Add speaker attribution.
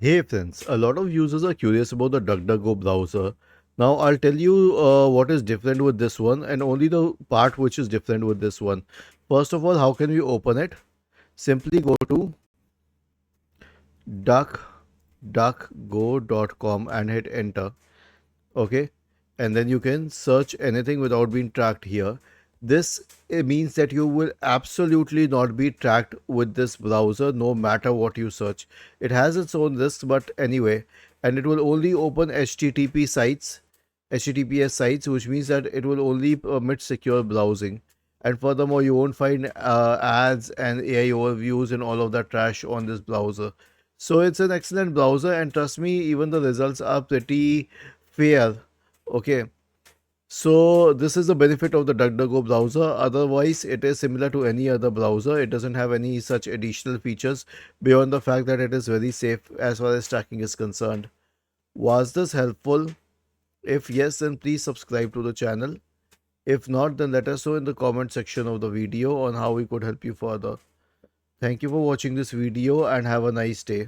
Speaker 1: Hey friends, a lot of users are curious about the DuckDuckGo browser. Now I'll tell you what is different with this one and only the part which is different with this one. First of all, how can we open it? Simply go to duckduckgo.com and hit enter. Okay, and then you can search anything without being tracked here. This means that you will absolutely not be tracked with this browser no matter what you search. It has its own risks, but anyway, and it will only open https sites, which means that it will only permit secure browsing. And furthermore, you won't find ads and AI overviews and all of that trash on this browser. So it's an excellent browser, and trust me, even the results are pretty fair. Okay, so this is the benefit of the DuckDuckGo browser. Otherwise, it is similar to any other browser. It doesn't have any such additional features beyond the fact that it is very safe as far as tracking is concerned. Was this helpful? If yes, then please subscribe to the channel. If not, then let us know in the comment section of the video on how we could help you further. Thank you for watching this video and have a nice day.